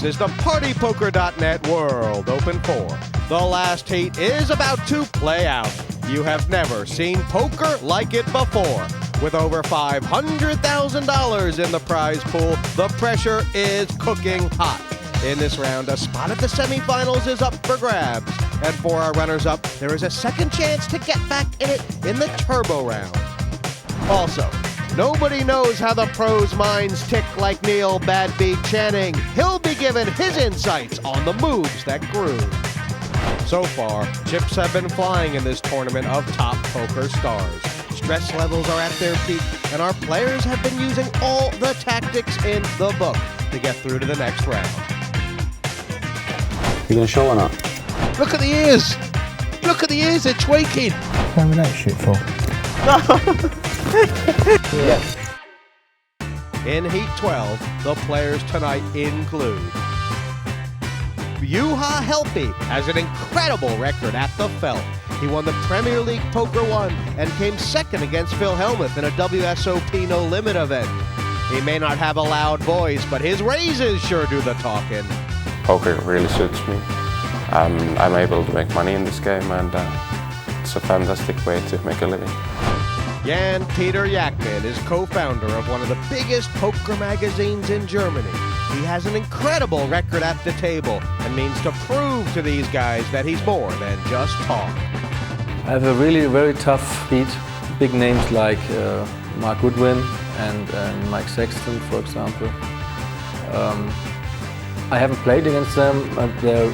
This is the partypoker.net World Open 4. The last heat is about to play out. You have never seen poker like it before. With over $500,000 in the prize pool, the pressure is cooking hot. In this round, a spot at the semifinals is up for grabs. And for our runners-up, there is a second chance to get back in it in the turbo round. Also, nobody knows how the pros' minds tick like Neil Badbeat Channing. He'll be given his insights on the moves that grew. So far, chips have been flying in this tournament of top poker stars. Stress levels are at their peak, and our players have been using all the tactics in the book to get through to the next round. You gonna show or not? Look at the ears! Look at the ears, they're tweaking! How would that shit for? Yeah. In Heat 12, the players tonight include Juha Helppi has an incredible record at the Felt. He won the Premier League Poker 1 and came second against Phil Hellmuth in a WSOP No Limit event. He may not have a loud voice, but his raises sure do the talking. Poker really suits me. I'm able to make money in this game, and it's a fantastic way to make a living. Jan-Peter Jachtmann is co-founder of one of the biggest poker magazines in Germany. He has an incredible record at the table and means to prove to these guys that he's more than just talk. I have a really very tough beat. Big names like Marc Goodwin and Mike Sexton, for example. I haven't played against them, but they're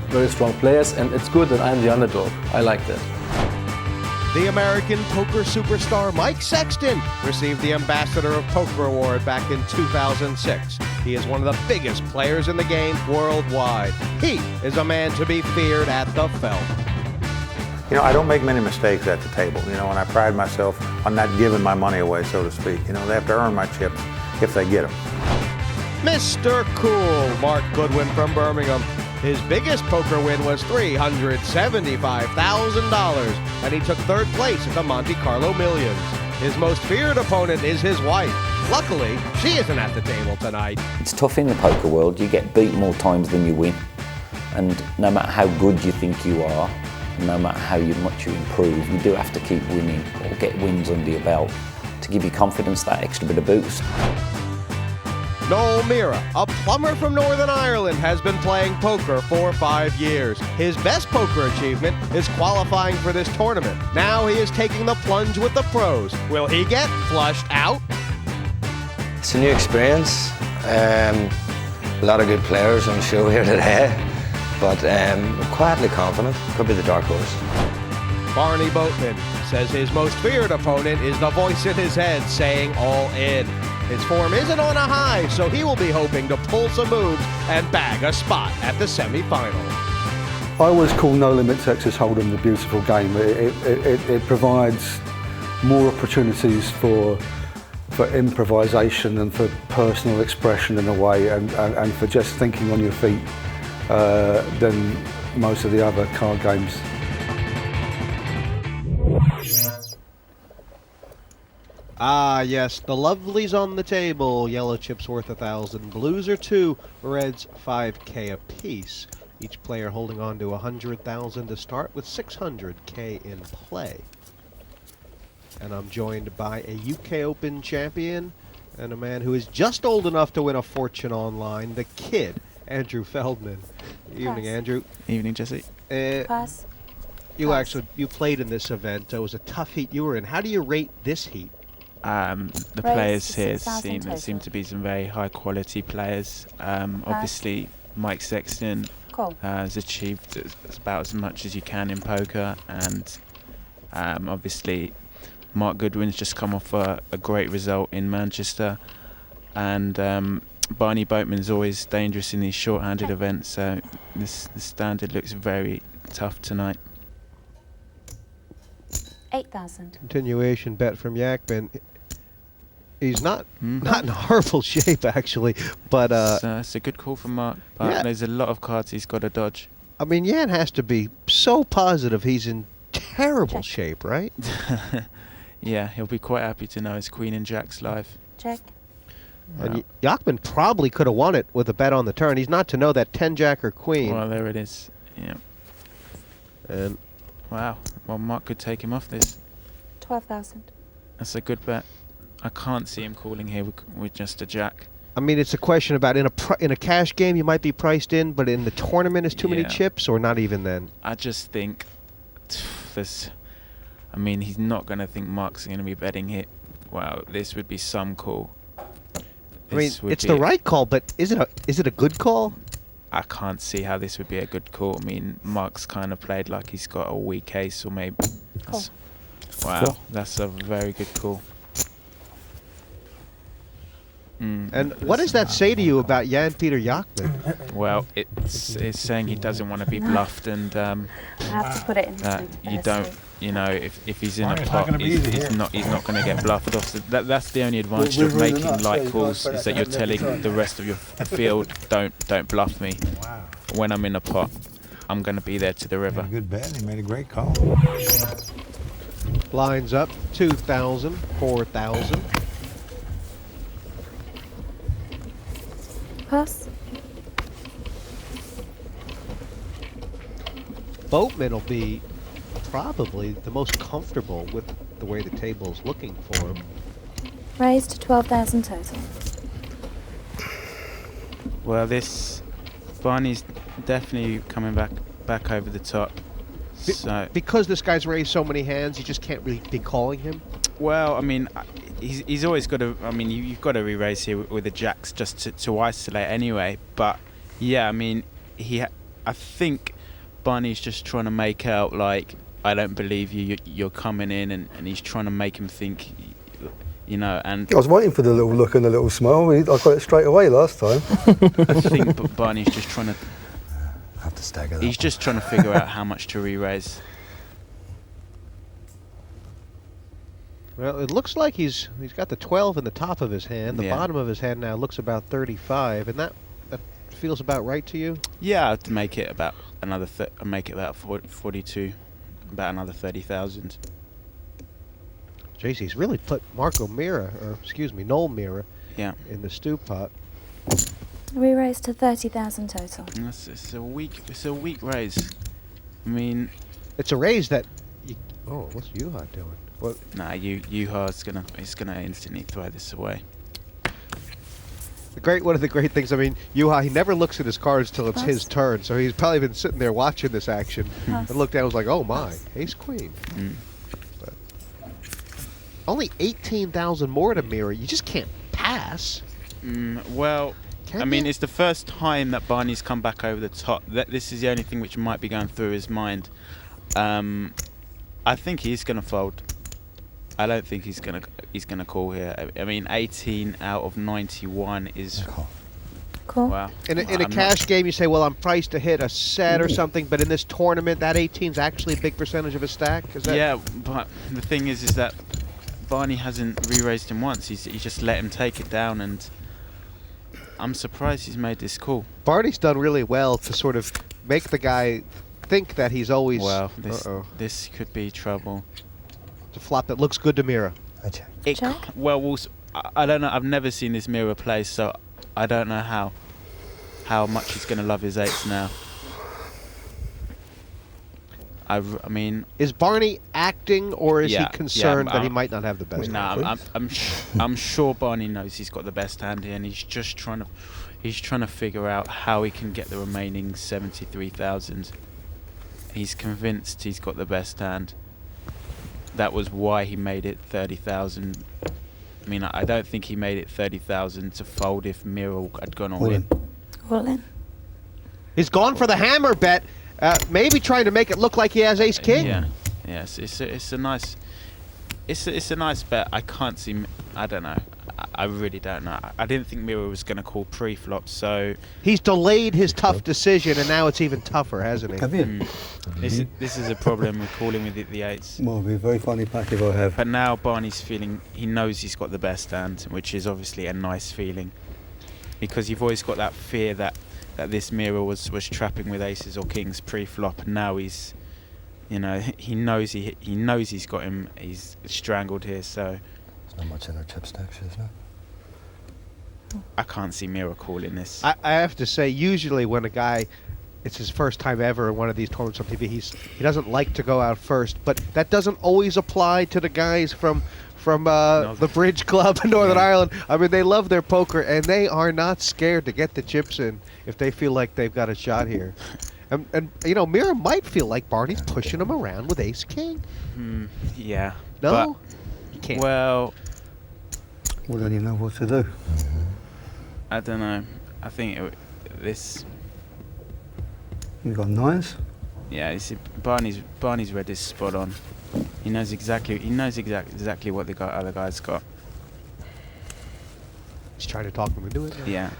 very strong players, and it's good that I'm the underdog. I like that. The American poker superstar Mike Sexton received the Ambassador of Poker Award back in 2006. He is one of the biggest players in the game worldwide. He is a man to be feared at the Felt. You know, I don't make many mistakes at the table, you know, and I pride myself on not giving my money away, so to speak. You know, they have to earn my chips if they get them. Mr. Cool, Marc Goodwin from Birmingham. His biggest poker win was $375,000, and he took third place at the Monte Carlo Millions. His most feared opponent is his wife. Luckily, she isn't at the table tonight. It's tough in the poker world. You get beat more times than you win. And no matter how good you think you are, no matter how much you improve, you do have to keep winning or get wins under your belt to give you confidence, that extra bit of boost. Noel Meara, a plumber from Northern Ireland, has been playing poker for 5 years. His best poker achievement is qualifying for this tournament. Now he is taking the plunge with the pros. Will he get flushed out? It's a new experience. A lot of good players on the show here today, but I'm quietly confident. Could be the dark horse. Barny Boatman says his most feared opponent is the voice in his head saying all in. His form isn't on a high, so he will be hoping to pull some moves and bag a spot at the semi-final. I always call No Limit Texas Hold'em the beautiful game. It provides more opportunities for improvisation and for personal expression in a way, and for just thinking on your feet than most of the other card games. Ah, yes, the lovelies on the table. Yellow chips worth 1,000, blues are 2, reds 5K apiece. Each player holding on to 100,000 to start with 600K in play. And I'm joined by a UK Open champion and a man who is just old enough to win a fortune online, the kid, Andrew Feldman. Evening, Andrew. Evening, Jesse. Pass. You played in this event. It was a tough heat you were in. How do you rate this heat? The players here seem to be some very high quality players. Obviously, Mike Sexton has achieved about as much as you can in poker, and obviously Marc Goodwin's just come off a great result in Manchester, and Barny Boatman's always dangerous in these short-handed events, so the standard looks very tough tonight. 8,000. Continuation bet from Jachtmann. He's not in horrible shape, actually, but it's a good call from Marc, but yeah. There's a lot of cards he's got to dodge. I mean, Jan has to be so positive he's in terrible shape, right? Yeah, he'll be quite happy to know his Queen and Jack's live. Check. And Jachtmann probably could have won it with a bet on the turn. He's not to know that 10-jack or queen. Well, there it is. Yeah. And wow. Well, Marc could take him off this. 12,000. That's a good bet. I can't see him calling here with just a jack. I mean, it's a question about in a cash game you might be priced in, but in the tournament is too many chips, or not even then. I just think there's. I mean, he's not going to think Marc's going to be betting here. Wow, this would be some call. I mean, it's the right call, but is it a good call? I can't see how this would be a good call. I mean, Marc's kind of played like he's got a weak ace, or maybe. Wow, that's a very good call. And what does that say to you about Jan-Peter Jachtmann? Well, it's saying he doesn't want to be bluffed, and I have to put it in. that you don't. You know, if he's in a pot, he's not going to get bluffed off. So that's the only advantage of making light calls, is that you're telling the rest of your field, don't bluff me. Wow. When I'm in a pot, I'm going to be there to the river. Good bet. He made a great call. Lines up 2,000, 4,000. Pass. Boatman will be probably the most comfortable with the way the table's looking for him. Raise to 12,000 total. Well, this Barney's definitely coming back over the top. So Because this guy's raised so many hands, you just can't really be calling him. well, I mean, he's always got to. I mean, you've got to re-raise here with the jacks just to isolate anyway. But yeah, I mean, I think Barney's just trying to make out like, I don't believe you. You're coming in, and he's trying to make him think, you know. And I was waiting for the little look and the little smile. I got it straight away last time. I think Barney's just trying to. Have to stagger that. He's just trying to figure out how much to re-raise. Well, it looks like he's got the 12 in the top of his hand. The Yeah. bottom of his hand now looks about 35, and that feels about right to you. Yeah, to make it about another. Make it about 42, about another 30,000. Jeez, he's really put Meara, Noel Meara, Yeah. in the stew pot. We raise to 30,000 total. And it's a weak raise. I mean, It's a raise that. What's Juha doing? What? nah, Juha's gonna instantly throw this away. One of the great things. I mean, Juha, he never looks at his cards till it's his turn, so he's probably been sitting there watching this action and looked down and was like, "Oh my, ace queen." But only 18,000 more to Meara. You just can't pass. Well, Can I mean, you? it's the first time that Barney's come back over the top. This is the only thing which might be going through his mind. I think he's gonna fold. I don't think he's gonna call here. I mean, 18 out of 91 is Cool. wow. In a cash game, you say, "Well, I'm priced to hit a set or something," but in this tournament, that 18 is actually a big percentage of a stack. Is that? Yeah, but the thing is that Barney hasn't re-raised him once. He's just let him take it down, and I'm surprised he's made this call. Barney's done really well to sort of make the guy think that he's always. Well, this could be trouble. It's a flop that looks good to Meara. Check? Well, I don't know. I've never seen this Meara play, so I don't know how much he's going to love his eights now. I mean, Is Barney acting, or is he concerned that he I'm- might not have the best? No, I'm sure Barney knows he's got the best hand here, and he's just trying to figure out how he can get the remaining 73,000. He's convinced he's got the best hand. That was why he made it 30,000. I mean, I don't think he made it 30,000 to fold if Meara had gone all in. All in. He's gone for the hammer bet. Maybe trying to make it look like he has ace king. Yeah, yes, it's a nice bet. I can't see. I don't know. I really don't know. I didn't think Meara was going to call pre-flop, so He's delayed his tough decision, and now it's even tougher, hasn't he? Have you? this is a problem with calling with the eights. Well, it'll be a very funny pack if I have. But now Barney's feeling, he knows he's got the best hand, which is obviously a nice feeling, because you've always got that fear that this Meara was trapping with aces or kings pre-flop, and now he's, you know, he knows he's got him, he's strangled here. So There's not much in our chip stacks, is there? I can't see Meara calling this. I have to say, usually when a guy, it's his first time ever in one of these tournaments on TV, he doesn't like to go out first, but that doesn't always apply to the guys from the Bridge Club in Northern Ireland. I mean, they love their poker, and they are not scared to get the chips in if they feel like they've got a shot here. And you know, Meara might feel like Barney's pushing him around with ace-king. Yeah. No? You can't. Well, don't you know what to do? I don't know. I think this... You've got 9s? Yeah, you see, Barney's read is spot on. He knows exactly what the other guy's got. He's trying to talk him into it. Yeah.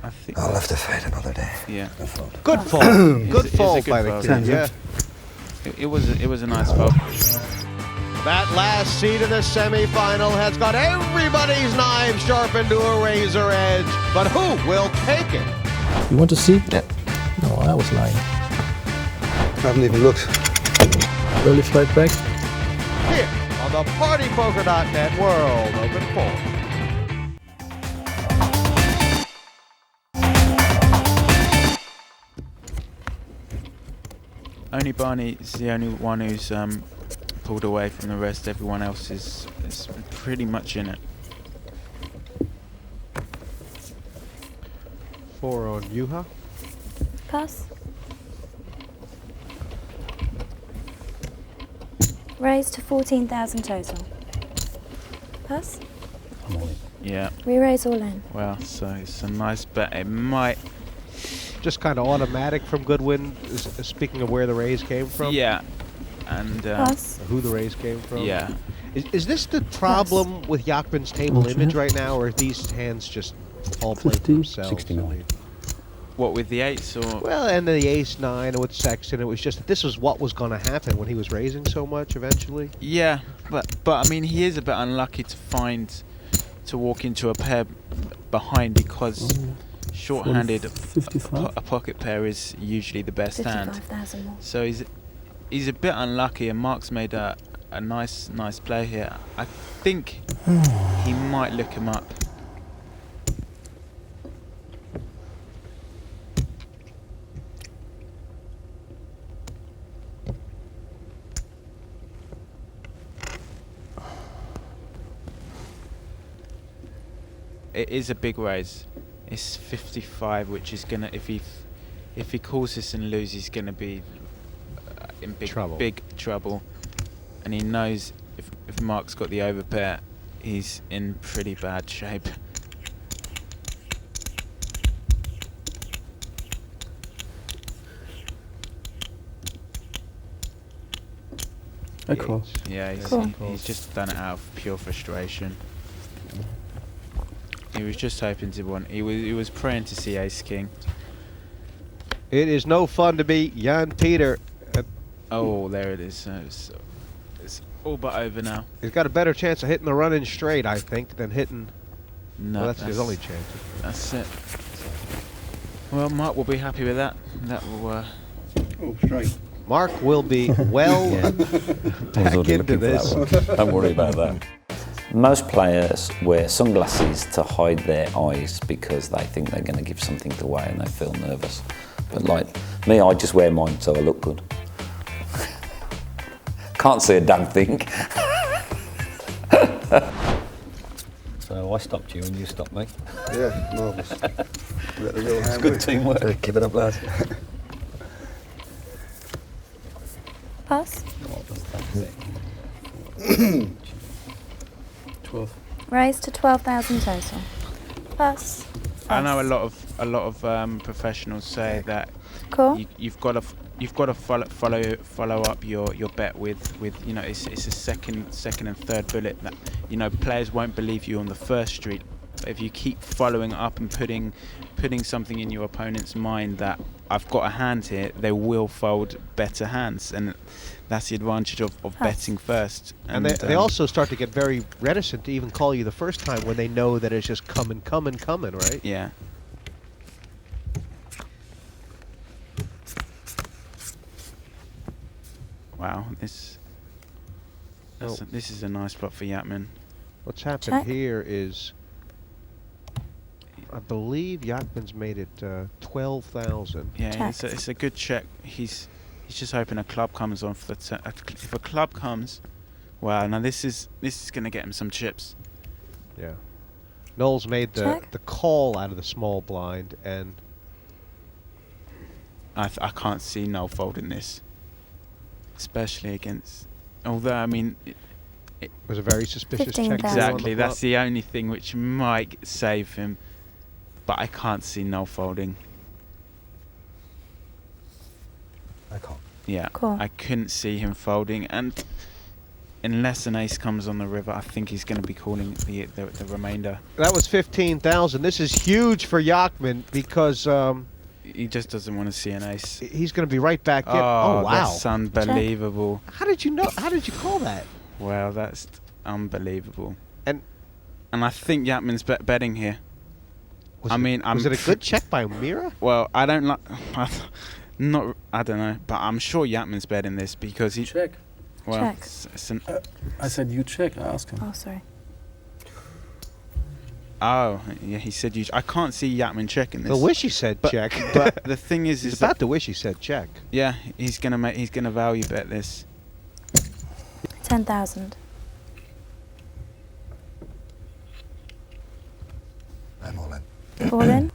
I think I'll have to fade another day. Yeah. Good fall. Good fall by the kid. Yeah. It was a nice fall. That last seed in the semifinal has got everybody's knife sharpened to a razor edge. But who will take it? You want to see? Yeah. No, I was lying. I haven't even looked. Early flight back. Here on the partypoker.net World Open 4. Only Barney is the only one who's pulled away from the rest. Everyone else is pretty much in it. 4 on Juha. Pass. Raise to 14,000 total. Pass. Yeah. We raise all in. Well, so it's a nice bet. It might... Just kind of automatic from Goodwin, speaking of where the raise came from? Yeah. And who the raise came from? Yeah. Is this the problem with Jachtmann's table image right now, or are these hands just all play for themselves? 69. What, with the 8s or...? Well, and the ace-9 and with Sexton, it was just that this was what was going to happen when he was raising so much eventually. Yeah, but I mean, he is a bit unlucky to walk into a pair behind because short-handed, a pocket pair is usually the best hand. More. So he's a bit unlucky, and Marc's made a nice play here. I think he might look him up. It is a big raise. It's 55, which is gonna, if he calls this and loses, he's gonna be in big trouble. And he knows if Marc's got the overpair, he's in pretty bad shape. Across. Yeah, he's just done it out of pure frustration. He was just hoping to win. He was praying to see ace king. It is no fun to beat Jan Peter. Oh, there it is. It's all but over now. He's got a better chance of hitting the run-in straight, I think, than hitting... No, well, that's his only chance. That's it. Well, Marc will be happy with that. That will... Oh, straight. Marc will be well back into this. Don't worry about that. Most players wear sunglasses to hide their eyes because they think they're going to give something away and they feel nervous. But like me, I just wear mine so I look good. Can't see a damn thing. So I stopped you and you stopped me. Yeah, marvellous. It's good teamwork. Keep it up, lads. Pass. 12. Raise to 12,000 total. Pass. I know a lot of professionals say that you've got to follow up your bet with you know it's a second and third bullet that you know players won't believe you on the first street. But if you keep following up and putting something in your opponent's mind that I've got a hand here, they will fold better hands, and that's the advantage of betting first. And they also start to get very reticent to even call you the first time when they know that it's just coming, right? Yeah. Wow, this is a nice spot for Jachtmann. What's happened here is I believe Jachtmann's made it 12,000. Yeah, it's a good check. He's just hoping a club comes on for the if a club comes, wow! Now this is going to get him some chips. Yeah. Noel's made the call out of the small blind, and I can't see Noel folding this, especially against. Although I mean, it was a very suspicious check. Exactly, that's the only thing which might save him, but I can't see Noel folding. I can't. Yeah, cool. I couldn't see him folding, and unless an ace comes on the river, I think he's going to be calling the remainder. That was 15,000. This is huge for Jachtmann because he just doesn't want to see an ace. He's going to be right back in. Oh, wow, that's unbelievable. How did you know? How did you call that? Well, that's unbelievable. And I think Jachtmann's betting here. Was it a good check by Meara? Well, I don't like. I don't know, but I'm sure Jachtmann's betting this because he check. Well, check. I said you check. I asked him. Oh, sorry. Oh, yeah, he said you. I can't see Jachtmann checking this. I wish he said check. But the thing is, he's about to wish he said check. Yeah, he's gonna value bet this. 10,000. I'm all in. All in?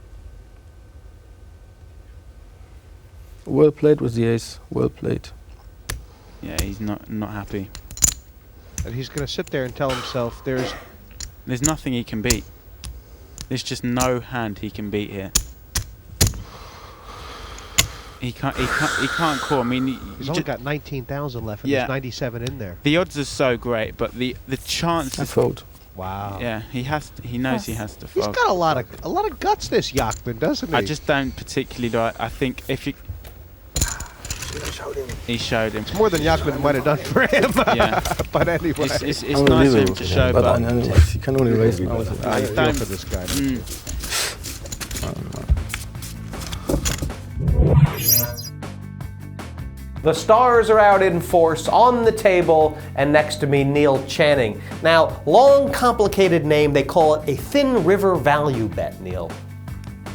Well played with the ace. Well played. Yeah, he's not happy. And he's going to sit there and tell himself there's nothing he can beat. There's just no hand he can beat here. He can't call. I mean, he's only got 19,000 left, and there's 97 in there. The odds are so great, but the chances. I fold. Wow. Yeah, he knows he has to fold. He's got a lot of guts, this Jachtmann, doesn't he? I just don't particularly like. I think if you. He showed him. It's more than Jachtmann might have done for him. Yeah. But anyway. It's nice of him to show, but you can only raise now. I feel for this guy. The stars are out in force on the table, and next to me, Neil Channing. Now, long, complicated name, they call it a thin river value bet, Neil.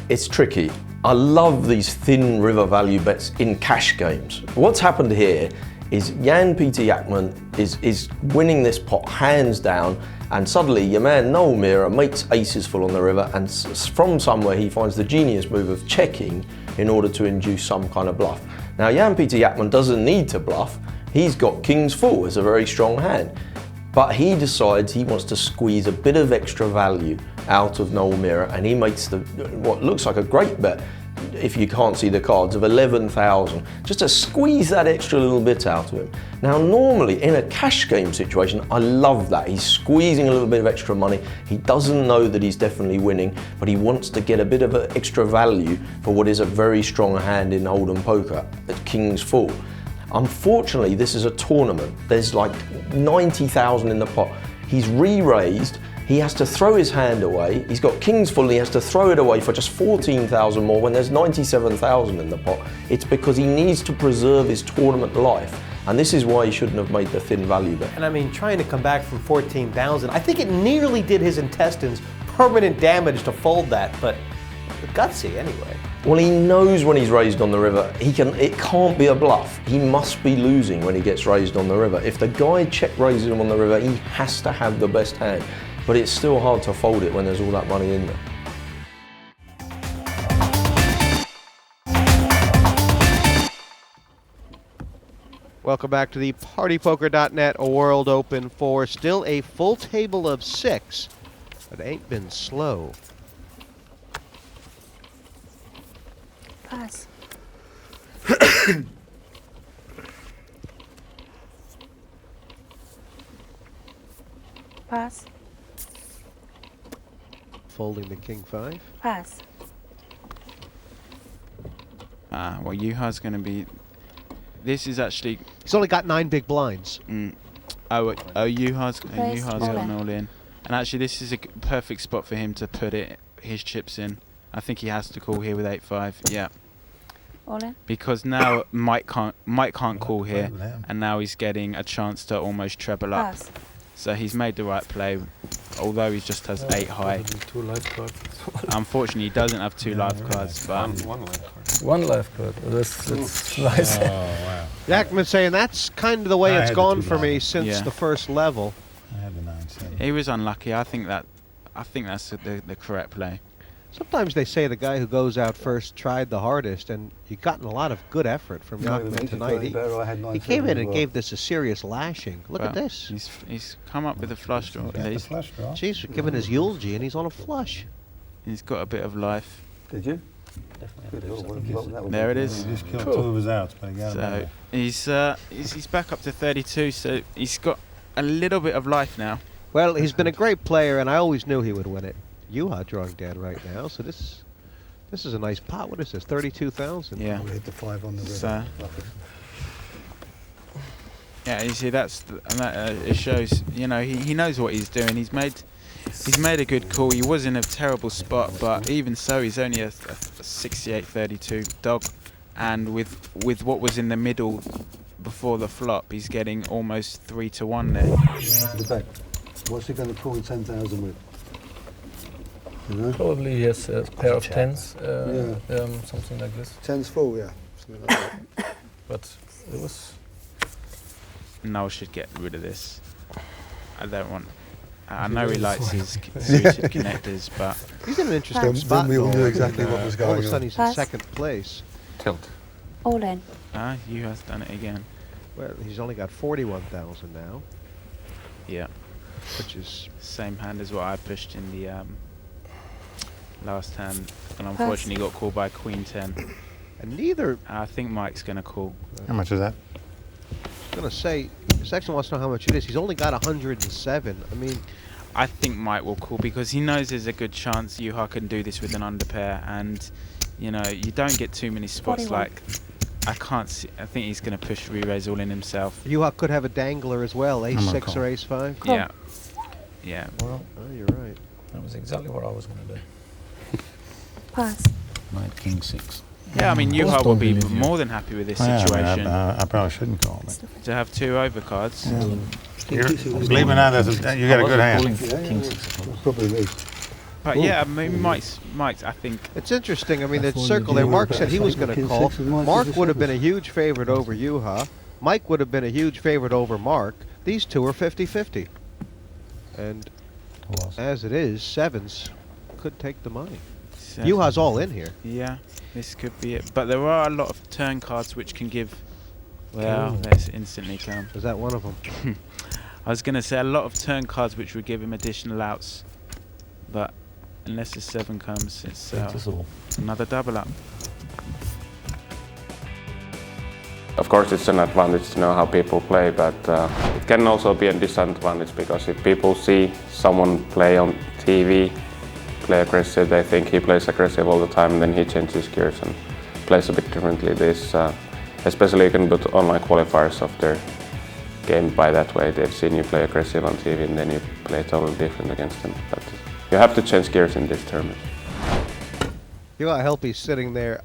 It's tricky. I love these thin river value bets in cash games. What's happened here is Jan-Peter Jachtmann is winning this pot hands down, and suddenly your man Noel Meara makes aces full on the river, and from somewhere he finds the genius move of checking in order to induce some kind of bluff. Now Jan-Peter Jachtmann doesn't need to bluff. He's got kings full as a very strong hand. But he decides he wants to squeeze a bit of extra value out of Noel Meara, and he makes what looks like a great bet, if you can't see the cards, of 11,000, just to squeeze that extra little bit out of him. Now normally in a cash game situation, I love that. He's squeezing a little bit of extra money. He doesn't know that he's definitely winning, but he wants to get a bit of extra value for what is a very strong hand in Hold'em poker at king's full. Unfortunately, this is a tournament. There's like 90,000 in the pot. He's re-raised. He has to throw his hand away. He's got kings full, and he has to throw it away for just 14,000 more when there's 97,000 in the pot. It's because he needs to preserve his tournament life. And this is why he shouldn't have made the thin value bet. And I mean, trying to come back from 14,000, I think it nearly did his intestines permanent damage to fold that, but gutsy anyway. Well, he knows when he's raised on the river, it can't be a bluff. He must be losing when he gets raised on the river. If the guy check raises him on the river, he has to have the best hand. But it's still hard to fold it when there's all that money in there. Welcome back to the partypoker.net World Open 4. Still a full table of 6, but it ain't been slow. Pass. Pass. Folding the king 5. Pass. Well, Juha's going to be. This is actually. He's only got 9 big blinds. Juha's gone all all in. And actually, this is a perfect spot for him to put his chips in. I think he has to call here with 8-5. Yeah. All in. Because now Mike can't call here, and now he's getting a chance to almost treble up. Pass. So he's made the right play. although he just has 8 high. 2 life cards. Unfortunately, he doesn't have 2 life cards, but One life card. That's nice. Oh, wow. Jachtmann saying that's kind of the way it's gone for me since the first level. I had the 9-7. He was unlucky. I think that's the correct play. Sometimes they say the guy who goes out first tried the hardest, and you gotten a lot of good effort from Jachtmann tonight. He came in and gave this a serious lashing. Look at this. He's come up with a flush draw. Jeez, we're giving his eulogy, and he's on a flush. He's got a bit of life. Did you? There it is. He just killed 2 of his outs, but he got So he's back up to 32. So he's got a little bit of life now. Well, he's been a great player, and I always knew he would win it. Juha drawing dead right now, so this is a nice pot. What is this? 32,000. Yeah. We hit the 5 on the river. So, yeah, you see it shows. You know, he knows what he's doing. He's made a good call. He was in a terrible spot, but even so, he's only a 68-32 dog, and with what was in the middle before the flop, he's getting almost 3-1 there. The bet. What's he going to call 10,000 with? You know? Probably he has a pair of 10s, something like this. 10's full, yeah. Something like that. But it was... Noel should get rid of this. I don't want... I know he likes his suited connectors, but... He's in an interesting spot. We all knew exactly what was going on. All of a sudden he's in second place. Tilt. All in. You have done it again. Well, he's only got 41,000 now. Yeah. Which is... Same hand as what I pushed in the last hand, and unfortunately got called by Queen 10. And neither... I think Mike's going to call. How much is that? I was going to say, Sexton wants to know how much it is. He's only got 107. I mean... I think Mike will call because he knows there's a good chance Juha can do this with an underpair, and you know, you don't get too many spots 41. like... I can't see... I think he's going to push re-raise all in himself. Juha could have a dangler as well, ace-6 or ace-5. Cool. Yeah. Yeah. Well, oh, you're right. that was exactly what I was going to do. Pass. Knight, King 6. Yeah, I mean, Juha will be more than happy with this situation. I probably shouldn't call it. To have 2 overcards. Believe it or not, you got a good hand. King 6. Probably me. But yeah, I mean, Mike's, I think... It's interesting. I mean, the circle there, Marc said he was going to call. Marc would have been a huge favorite over Juha. Mike would have been a huge favorite over Marc. These two are 50-50. And as it is, 7s could take the money. Juha's all in here. Yeah, this could be it. But there are a lot of turn cards which can give... Well, let's instantly come. Is that one of them? I was going to say a lot of turn cards which would give him additional outs. But unless the 7 comes, it's another double up. Of course, it's an advantage to know how people play, but it can also be a disadvantage because if people see someone play on TV, play aggressive, they think he plays aggressive all the time, then he changes gears and plays a bit differently. This, especially you can put online qualifiers of their game by that way. They've seen you play aggressive on TV and then you play totally different against them. But you have to change gears in this tournament. Helppi's sitting there.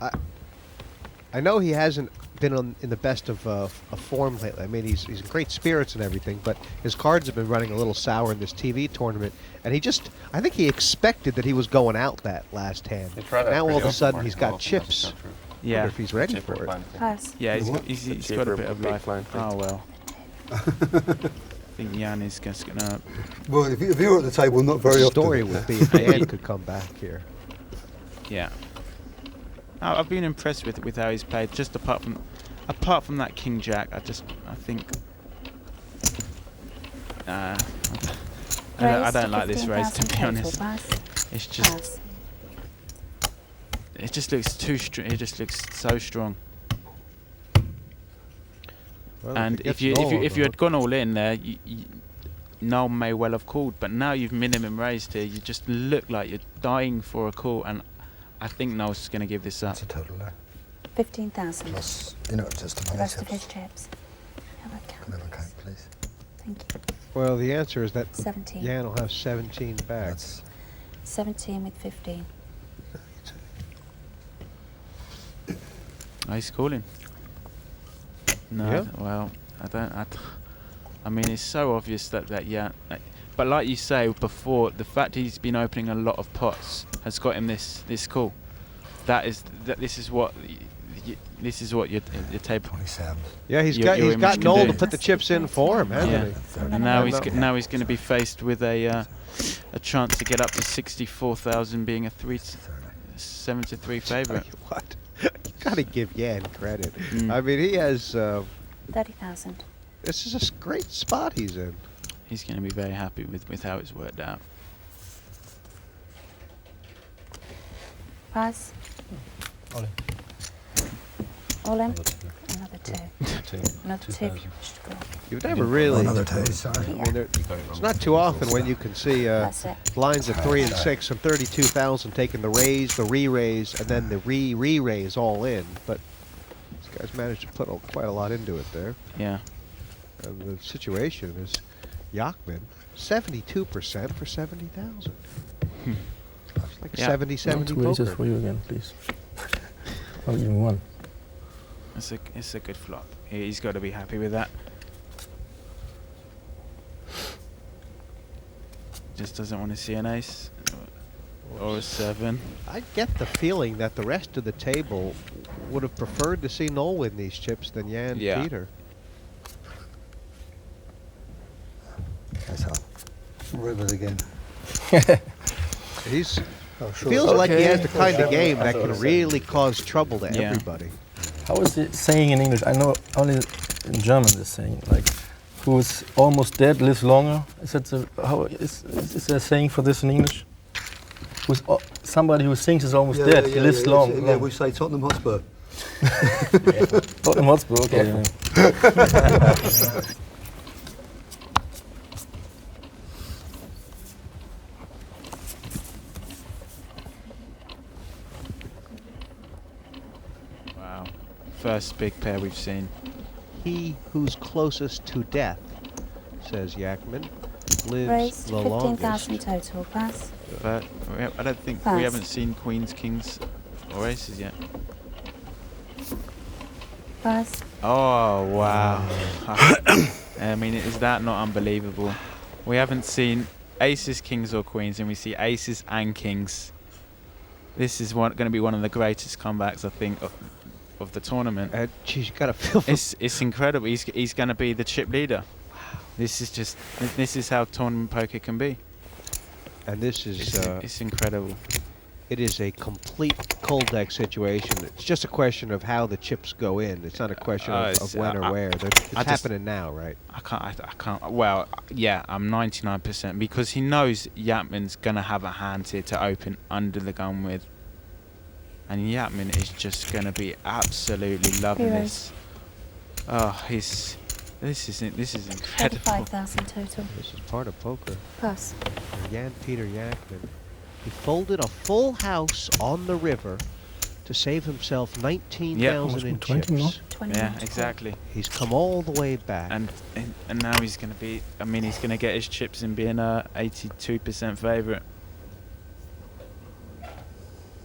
I know he hasn't been in the best of form lately. I mean, he's in great spirits and everything, but his cards have been running a little sour in this TV tournament. And I think he expected that he was going out that last hand. Now all of a sudden he's got chips. Yeah. I wonder if he's ready for it. Pass. Yeah, he's got a bit of life. Oh well. I think Jan is just gonna... Well, if you're at the table, not very often. The story would be if Jan could come back here. Yeah. I've been impressed with how he's played. Just apart from that King Jack, I think I don't like this raise, to be honest. It's just it just looks too strong. It just looks so strong. Well, and if you had gone all in there, Noel may well have called. But now you've minimum raised here. You just look like you're dying for a call, and I think Noel's going to give this up. That's a total low. 15,000. Plus, just the rest of his chips. Have a count. Can I have a count, please? Thank you. Well, the answer is that 17. Jan will have 17 back. That's 17 with 15. Oh, he's calling. No, Yeah. well, I mean, it's so obvious that Jan. But like you say before, the fact he's been opening a lot of pots has got him this call. This is what your table. 27. Yeah, he's got Noel to put the chips in for him, hasn't he? And now he's going to be faced with a chance to get up to 64,000, being a 7-3 favourite. What? You gotta give Jan credit. I mean, he has 30,000. This is a great spot he's in. He's going to be very happy with how it's worked out. Pass. All in. Another 2. Another 2. You've never really. Another 2. Sorry. I mean, it's not too often when you can see lines of 3 and 6 and 32,000 taking the raise, the re-raise, and then the re-raise all in. But these guys managed to put quite a lot into it there. Yeah. And the situation is Jachtmann, 72% for 70,000. It's like 70-70 poker. poker. For you again, please. Oh, even one. It's a good flop. He's got to be happy with that. Just doesn't want to see an ace or a 7. I get the feeling that the rest of the table would have preferred to see Noel win these chips than Jan Peter. That's how. River again. He's feels like he has the kind of game that can really cause trouble to everybody. How is it saying in English? I know only in German the saying, like, who's almost dead lives longer. Is that is there a saying for this in English? Who's somebody who thinks is almost dead lives long. Yeah, we say Tottenham Hotspur. Tottenham Hotspur, okay. First big pair we've seen. He who's closest to death, says Jachtmann, lives Raised the longest. 15,000 total. Pass. But I don't think we haven't seen queens, kings, or aces yet. Pass. Oh wow! I mean, is that not unbelievable? We haven't seen aces, kings, or queens, and we see aces and kings. This is going to be one of the greatest comebacks, I think, of the tournament. Geez, you gotta feel. It's incredible. He's going to be the chip leader. Wow. This is how tournament poker can be. And this is it's incredible. It is a complete cold deck situation. It's just a question of how the chips go in. It's not a question of when or where. It's happening now, right? I can't. Well, yeah, I'm 99% because he knows Jachtmann's gonna have a hand here to open under the gun with, and Jachtmann is just gonna be absolutely loving this. Oh, this is incredible. 35,000 total. This is part of poker. Pass. Jan Peter Jachtmann. He folded a full house on the river to save himself 19,000 in chips. Yeah, exactly. He's come all the way back. And now he's going to be, I mean, he's going to get his chips in being a 82% favourite.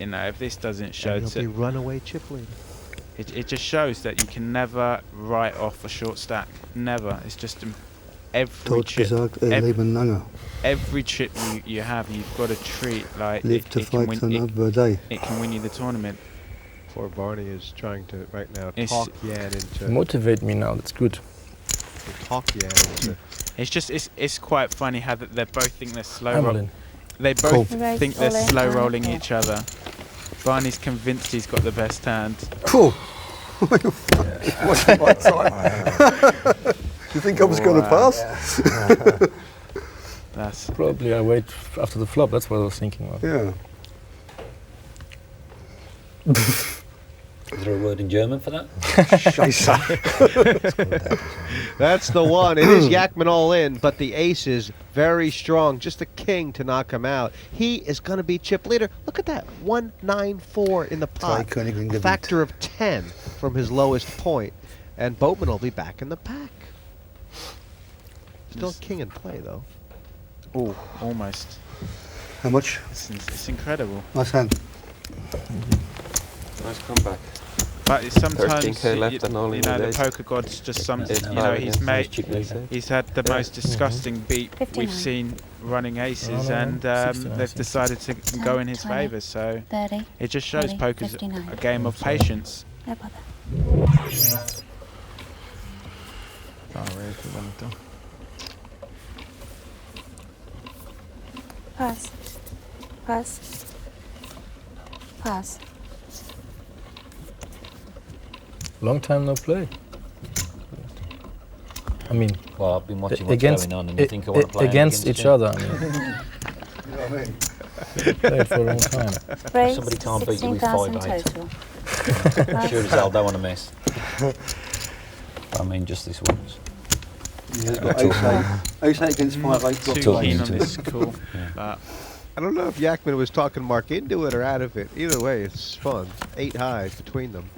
You know, if this doesn't show... And he'll be runaway chip leader. It just shows that you can never write off a short stack. Never. It's just every chip you have, you've got to treat like live to fight another day. It can win you the tournament. Poor Barny is trying to right now talk Jan into... Motivate me now, that's good. Talk Jan into... It's quite funny how they both think they're slow rolling. They both think they're slow rolling each other. Barney's convinced he's got the best hand. Cool. Wasn't my time. You think I was going to pass? That's probably I wait after the flop. That's what I was thinking of. Yeah. Is there a word in German for that? That's the one. It is Jachtmann all in, but the ace is very strong. Just a king to knock him out. He is going to be chip leader. Look at that. 194 in the pot. A factor of 10 from his lowest point. And Boatman will be back in the pack. Still king in play, though. Oh, almost. How much? It's incredible. Nice hand. Nice comeback. But sometimes, 13k left and only the poker gods just he's had the most disgusting beat 59. we've seen running aces, and they've decided to go in his 20, favour. So 30, it just shows 40, poker's 59. a game of patience. No bother. Pass. Pass. Pass. Long time no play. I mean, well, I've been watching what's going on, and you think I want to play against each other. I mean, You know what I mean? played for a long time. Raise Somebody can't beat you with 16,000 5-8. total. Sure as hell don't want to miss. I mean, just this once. He's got ace 8 against 5-8. Too keen on this call. But I don't know if Jachtmann was talking Marc into it or out of it. Either way, it's fun. 8 highs between them.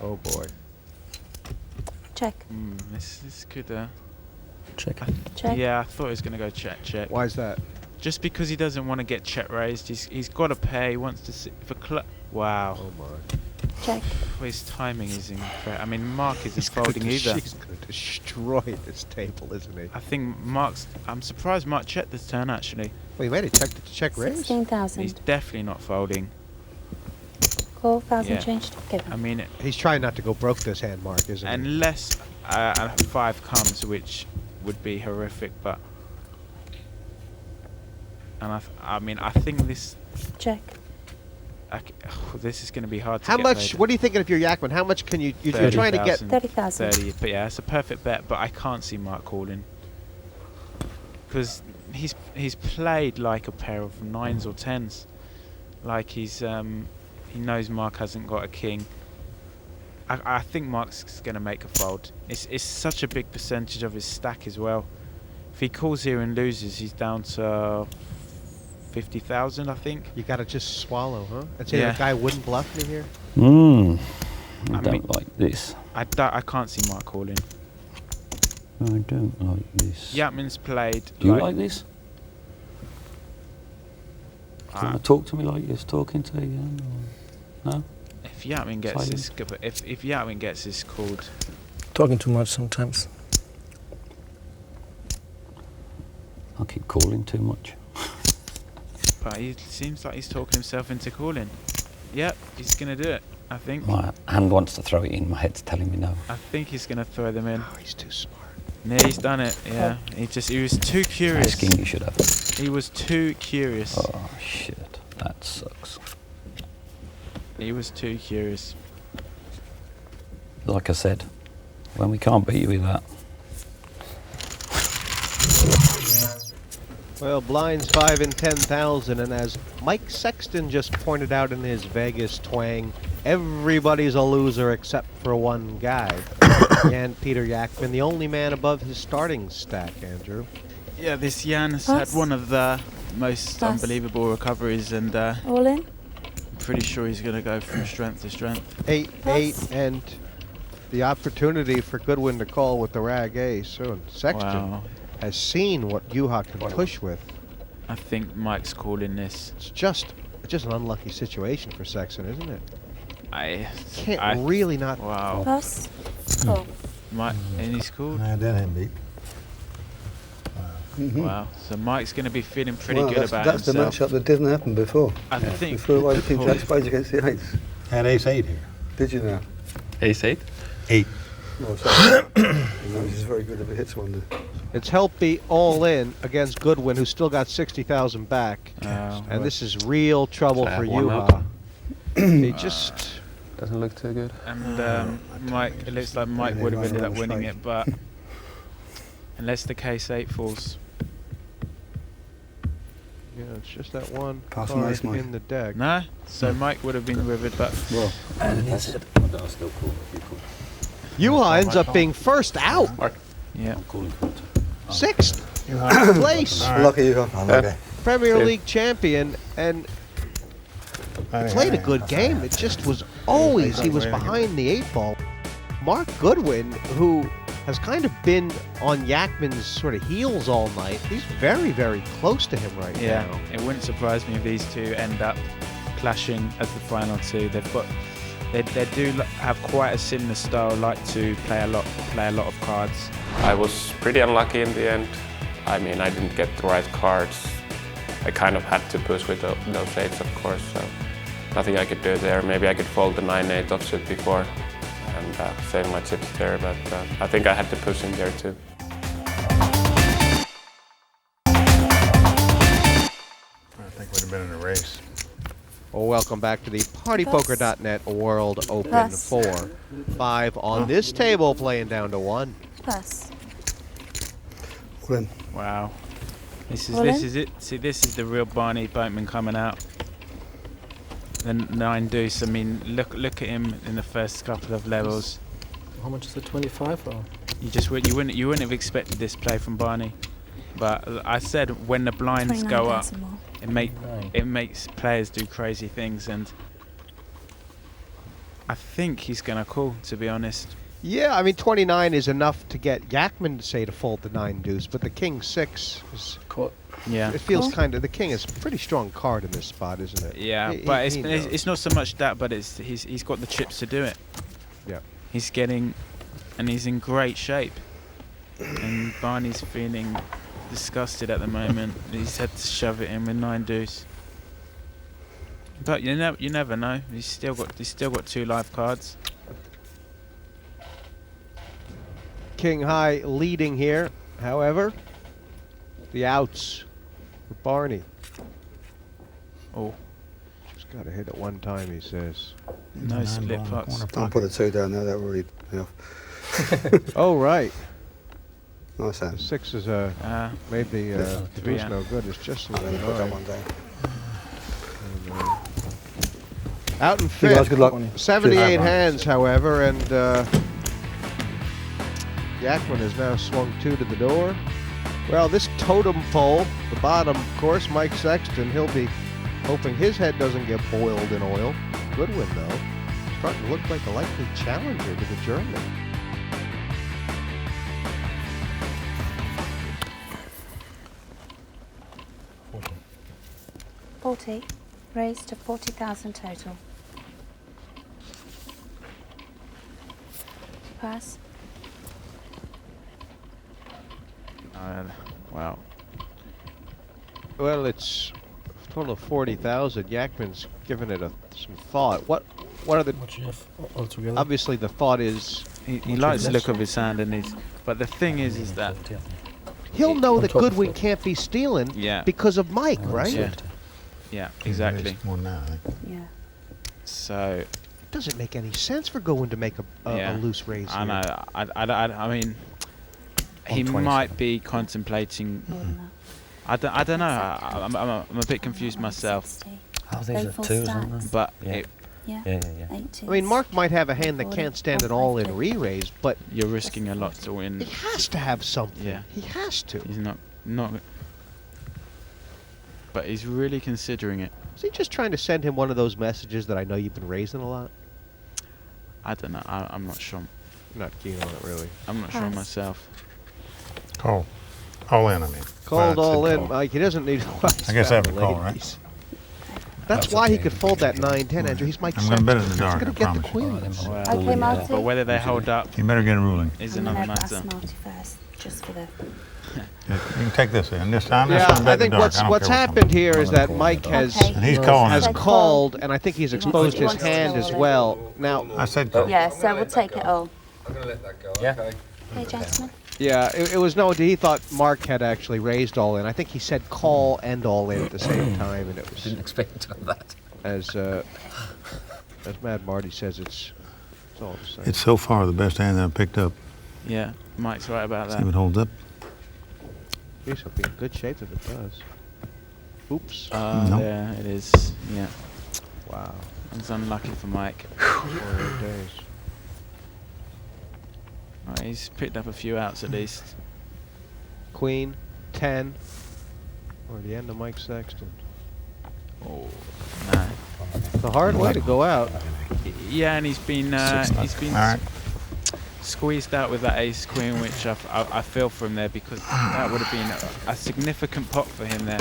Oh boy. Check. This could. Check. Check. Yeah, I thought he was going to go check. Why is that? Just because he doesn't want to get check raised. He's got to pay. He wants to see for wow. Oh my. Check. Well, his timing is incredible. I mean, Marc isn't folding either. He's going to destroy this table, isn't he? I think I'm surprised Marc checked this turn actually. Well, he made it check raise. 16,000. He's definitely not folding. Call, 1,000 Yeah. changed. Give him. I mean, He's trying not to go broke this hand, Marc, isn't he? unless a 5 comes, which would be horrific, but. And I think this. Check. This is going to be hard to How get much? paid. What are you thinking if you're Jachtmann? How much can you? You're trying to get 30,000. 30, but yeah, it's a perfect bet. But I can't see Marc calling because he's played like a pair of 9s or 10s, like he knows Marc hasn't got a king. I think Marc's going to make a fold. It's such a big percentage of his stack as well. If he calls here and loses, he's down to 50,000, I think. You got to just swallow, huh? And say Yeah. the guy wouldn't bluff me here. I I don't mean- like this. I can't see Marc calling. I don't like this. Jachtmann's played. Do you like this? Do you Uh, want to talk to me like you're talking to you? Or no? If Jachtmann gets Silent. this, if Jachtmann gets this called, Talking too much sometimes. I keep calling too much. but he seems like he's talking himself into calling. Yep, he's gonna do it. I think. My hand wants to throw it in, my head's telling me no. I think he's gonna throw them in. Oh, he's too smart. Yeah, he's done it. Yeah, he was too curious. Asking you should have. He was too curious. Oh shit, that sucks. He was too curious. Like I said, when we can't beat you with that. Well, blinds 5 and 10,000, and as Mike Sexton just pointed out in his Vegas twang, everybody's a loser except for one guy. And Peter Jachtmann, the only man above his starting stack, Andrew. Yeah, this Jan has had one of the most Pass. unbelievable recoveries, and All in. I'm pretty sure he's gonna go from strength to strength. 8-8, and the opportunity for Goodwin to call with the rag ace. So Sexton Wow. has seen what Juha can push with. I think Mike's calling this. It's just an unlucky situation for Sexton, isn't it? I Can't really not. Wow. Pass. Call. Mike, and he's called. That ain't beat. Wow. So Mike's going to be feeling pretty Well, good that's, about that's the himself. matchup that didn't happen before. I think. Before I think Jack spades against the eights. Had ace 8 here. Did you now? Ace 8? 8. Oh, sorry. This is very good if it hits one. It's Helppi all in against Goodwin, who's still got 60,000 back. And this is real trouble for Juha. He just doesn't look too good. And Mike, it looks like Mike would have ended up winning it, but unless the case 8 falls. Yeah, it's just that one Pass card nice, Mike. in the deck. No, so Mike would have been with it, but well, Still cool. Juha ends up being first out. Yeah. Sixth place. Lucky Juha. Premier League champion, and played a good game. It just was always he was behind the 8 ball. Marc Goodwin, who has kind of been on Jachtmann's sort of heels all night, he's very, very close to him right yeah, now. it wouldn't surprise me if these two end up clashing as the final two. They've got they do have quite a similar style, like to play a lot of cards. I was pretty unlucky in the end. I mean, I didn't get the right cards. I kind of had to push with those 8s, of course, so nothing I could do there. Maybe I could fold the 9-8 offsuit before and save my chips there, but I think I had to push in there too. I think we'd have been in a race. Well, welcome back to the partypoker.net World Open Plus. 4-5 on this table, playing down to 1. Plus. Wow. This All in? is it. See, this is the real Barny Boatman coming out. The 9 deuce. I mean, look at him in the first couple of levels. How much is it? 25 or? You wouldn't have expected this play from Barny. But I said when the blinds go up, 29,000 more. it makes players do crazy things, and I think he's gonna call, to be honest. Yeah, I mean, 29 is enough to get Jachtmann to say to fold the 9 deuce, but the king 6 is. Yeah. It feels kind of, the king is a pretty strong card in this spot, isn't it? Yeah, but it's not so much that, but he's got the chips to do it. Yeah. He's getting, and he's in great shape. And Barney's feeling disgusted at the moment. He's had to shove it in with 9 deuce. But you never know. He's still got 2 live cards. King high leading here, however. The outs for Barny. Oh. Just got to hit it one time, he says. No split pots. Don't put a 2 down there, that will really be off. Oh, right. Nice hand. The 6 is made the deuce no good. It's just I don't put that one down. Out in You guys, fifth. good luck. 78 hands, however, and Jachtmann has now swung 2 to the door. Well, this totem pole, the bottom, of course, Mike Sexton, he'll be hoping his head doesn't get boiled in oil. Goodwin, though, starting to look like a likely challenger to the German. $40. Raised to 40,000 total. Pass. Wow. Well, it's a total of 40,000. Jachtmann's given it some thought. What are the? What you have altogether? Obviously, the thought is he likes the look of his hand, and but the thing is that he'll know that Goodwin can't be stealing because of Mike, right? Yeah. Yeah, exactly. More now, I think. Yeah. So it doesn't make any sense for Goodwin to make a loose raise. I here. know. I mean, he might be contemplating. I don't know. I'm a bit confused myself. Oh, these are 2s, aren't they? But Yeah. I mean, Marc might have a hand that can't stand an all-in re-raise, but you're risking a lot to win. He has to have something. Yeah. He has to. He's not. But he's really considering it. Is he just trying to send him one of those messages that I know you've been raising a lot? I don't know. I'm not sure. Not keen on it, really. I'm not sure myself. Call. All in, I mean. Called Well, all in, call. Mike. He doesn't need. I guess I have a call, right? That's why he could fold that 9-10, Andrew. He's Mike I'm going to bet it in the He's dark, going I to get the promise you. queens. Okay, Marty. But whether they hold up You better get a ruling. is I'm another gonna ask matter. Marty first, just for the. You can take this in. This time, Yeah, I'm I think what's happened here is that Mike has Okay. And he's calling has it. called, and I think he's exposed his wants to hand go as all in. well. Now, I said call. Yeah, so we'll take it all. I'm going to let that go. Yeah. Okay. Okay, gentlemen. yeah, it was no. He thought Marc had actually raised all in. I think he said call and all in at the same time, and it was Didn't expect to have that. as Mad Marty says, it's all the same. It's so far the best hand that I picked up. Yeah, Mike's right about See if it that. holds up. Geez, he'll be in good shape if it does. Oops. No. Yeah, it is. Yeah, Wow. it's unlucky for Mike. 4 days. Right, he's picked up a few outs at least. Queen, 10, or the end of Mike Sexton. Oh no. The hard way to go out. Yeah, and he's been All right. squeezed out with that ace queen, which I feel for him there, because that would have been a significant pot for him there.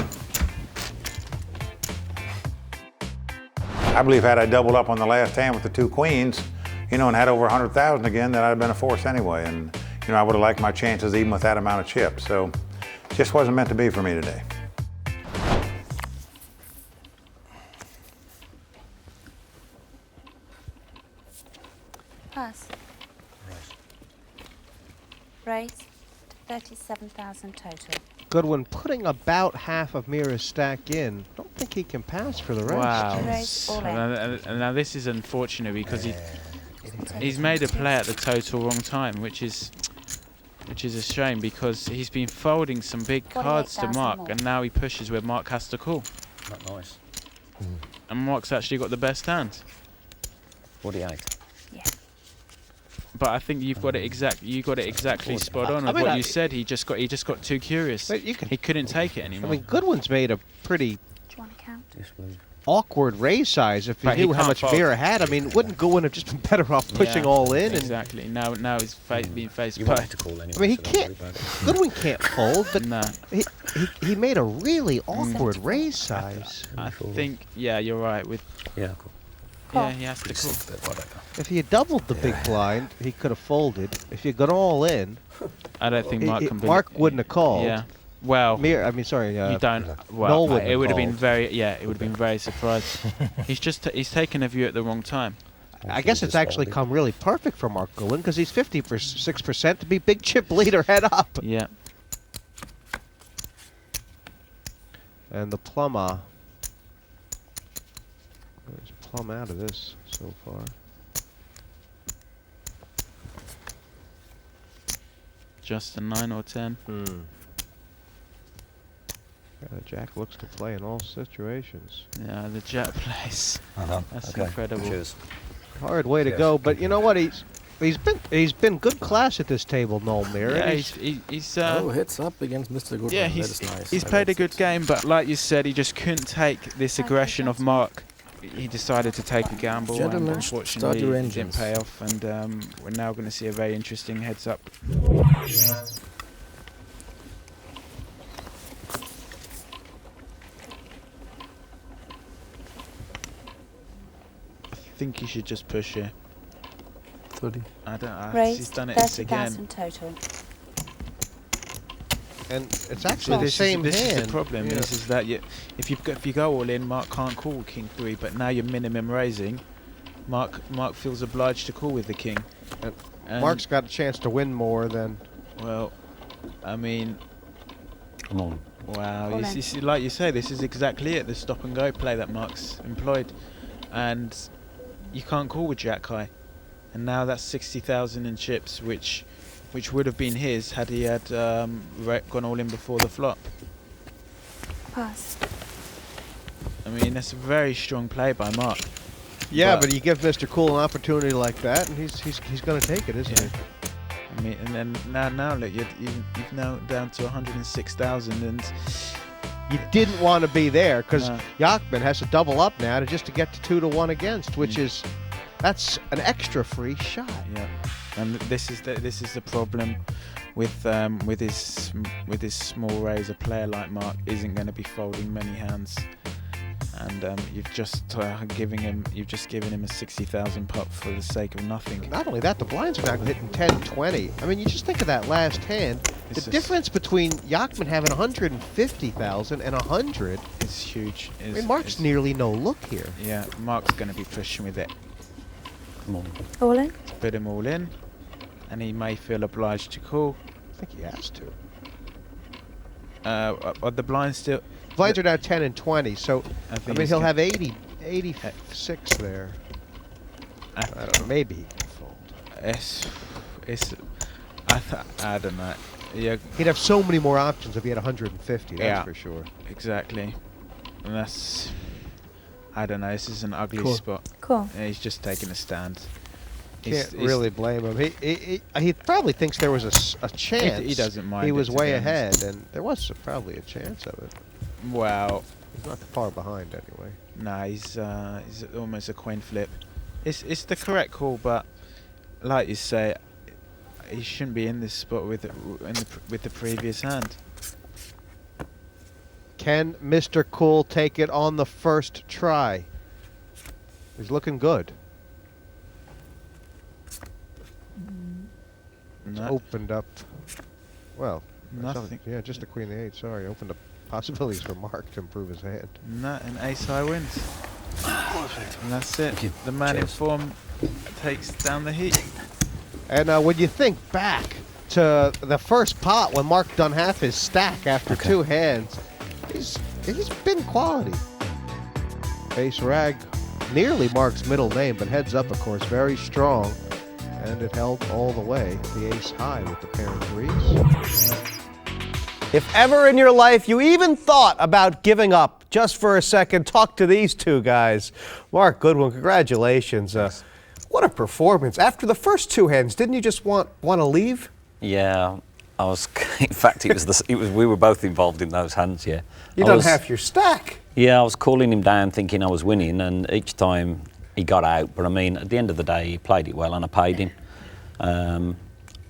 I believe had I doubled up on the last hand with the 2 queens, you know, and had over 100,000 again, then I'd have been a force anyway. And, you know, I would have liked my chances even with that amount of chips. So it just wasn't meant to be for me today. Pass. Raise to 37,000 total. Goodwin putting about half of Meara's stack in. Don't think he can pass for the rest. Wow. Raise all in. And now this is unfortunate because he's made a play at the total wrong time, which is a shame because he's been folding some big cards to Marc, more. and now he pushes where Marc has to call. Not nice. And Marc's actually got the best hand. 48. Yeah. But I think you've got it exactly spot on. Of what you said, he just got too curious. He couldn't take it anymore. I mean, Goodwin's made a pretty Do you want to count? Yes, please. awkward raise size. If he But he knew how can't much fold. Meara had, I mean, wouldn't Goodwin have just been better off pushing Yeah, all in? Exactly. Now he's being faced You by. wanted to call anyway. I mean, he so don't can't. worry about it. Goodwin can't fold, but No, he made a really awkward raise size. I think you're right. With Yeah, cool. yeah, he has to call. Whatever. If he had doubled the big blind, he could have folded. If you got all in, I don't think Marc can. Marc wouldn't have called. Yeah. Well, Meara, I mean, sorry. you don't. Well, Noel wouldn't it would have have been very. Yeah, it would have been very surprised. he's taken a view at the wrong time. I guess it's actually come really perfect for Marc Goodwin because he's 56% to be big chip leader head up. Yeah. And the plumber. There's plum out of this so far. Just a 9 or 10. Yeah, the jack looks to play in all situations. Yeah, the jack plays. That's Okay. incredible. Cheers. Hard way to Yes. go, but you know what? He's been good class at this table, Noel Meara. Yeah, He's- he's Oh, hits up against Mr. Goodwin. yeah, that is nice. he's I played a like good it. game, but like you said, he just couldn't take this aggression of Marc. He decided to take a gamble, and Gentlemen, start unfortunately, your it didn't engines. pay off. And we're now going to see a very interesting heads up. I think he should just push here. 30. I don't. He's Raise done it this again. 30,000 total. and it's actually the this same is, hand. This is the problem. Yeah. Is that if you go all in, Marc can't call King 3, but now you're minimum raising. Marc feels obliged to call with the King. And Marc's got a chance to win more than. well, I mean, Come on. wow. Call You in. see, like you say, this is exactly it. The stop and go play that Marc's employed, and you can't call with Jack High, and now that's 60,000 in chips, which would have been his had he had gone all in before the flop. Pass. I mean, that's a very strong play by Marc. Yeah, but you give Mr. Cool an opportunity like that, and he's going to take it, isn't Yeah. I mean, and then now look, you've now down to 106,000, and he? You didn't want to be there because No. Jachtmann has to double up now to just to get to 2-1 against, which is that's an extra free shot. yeah, and this is the problem with his small raise. A player like Marc isn't going to be folding many hands, and you've just given him a 60,000 pot for the sake of nothing. Not only that, the blinds are now hitting 10-20. I mean, you just think of that last hand. It's The just- difference between Jachtmann having 150,000 and 100. It's huge. I mean, Marc's nearly no look here. Yeah, Marc's going to be pushing with it. Come on. All in? To put him all in, and he may feel obliged to call. I think he has to. Are the blinds still? Blinds are now 10 and 20, so I I think mean he's he'll gonna- have 86 there. I don't know, maybe he can fold. I don't know. Yeah, He'd have so many more options if he had 150. That's Yeah. for sure. exactly. And that's. I don't know. This is an ugly Cool. spot. Cool. Yeah, he's just taking a stand. Can't really blame him. He probably thinks there was a chance. He doesn't mind He it, was to way be honest. ahead, and there was probably a chance of it. Wow. He's not far behind anyway. Nah, he's almost a coin flip. It's the correct call, but like you say, he shouldn't be in this spot with the previous hand. Can Mr. Cool take it on the first try? He's looking good. It's opened up, well, Nothing. yeah, just the queen of 8, sorry. Opened up possibilities for Marc to improve his hand. No, an ace high wins. And that's it. The man in form takes down the heat. And when you think back to the first pot when Marc done half his stack after 2 hands, he's been quality. Ace rag, nearly Marc's middle name, but heads up, of course, very strong. And it held all the way, the ace high with the pair of 3s. If ever in your life you even thought about giving up just for a second, talk to these two guys. Marc, Goodwin, congratulations. What a performance. After the first 2 hands, didn't you just want to leave? Yeah, I was. In fact, it was we were both involved in those hands. Yeah. You done half your stack. Yeah, I was calling him down, thinking I was winning, and each time he got out. But I mean, at the end of the day, he played it well, and I paid him.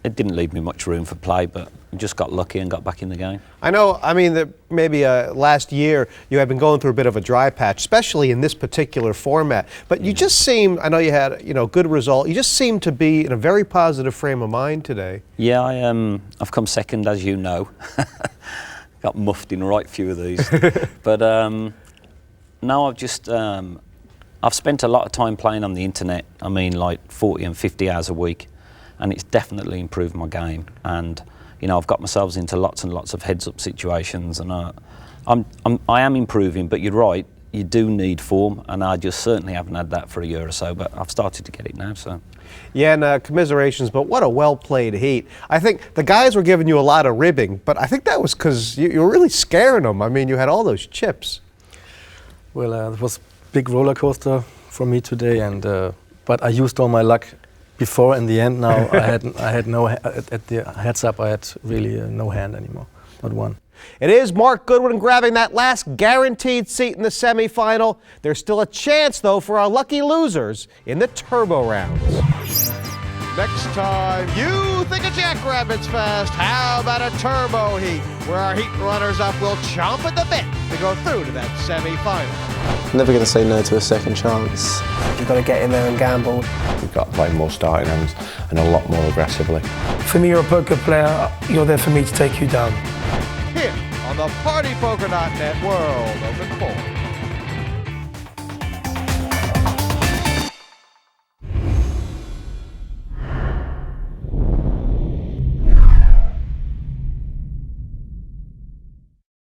It didn't leave me much room for play, but I just got lucky and got back in the game. I know, I mean, that maybe last year you had been going through a bit of a dry patch, especially in this particular format. But you just seem, I know you had, good result. You just seem to be in a very positive frame of mind today. Yeah, I've come second, as you know. Got muffed in a right few of these. But no, I've spent a lot of time playing on the internet. I mean, like 40 and 50 hours a week. And it's definitely improved my game. And I've got myself into lots and lots of heads-up situations, and I am improving. But you're right, you do need form, and I just certainly haven't had that for a year or so. But I've started to get it now. So. Yeah, and commiserations. But what a well-played heat. I think the guys were giving you a lot of ribbing, but I think that was because you were really scaring them. I mean, you had all those chips. Well, it was a big roller coaster for me today, and but I used all my luck. Before, in the end, now I had no at the heads up. I had really no hand anymore, not one. It is Marc Goodwin grabbing that last guaranteed seat in the semifinal. There's still a chance, though, for our lucky losers in the turbo rounds. Next time you think a jackrabbit's fast, how about a turbo heat, where our heat runners-up will chomp at the bit to go through to that semifinal. Never going to say no to a second chance. You've got to get in there and gamble. You've got to play more starting hands and a lot more aggressively. For me, you're a poker player. You're there for me to take you down. Here on the partypoker.net World Open 4.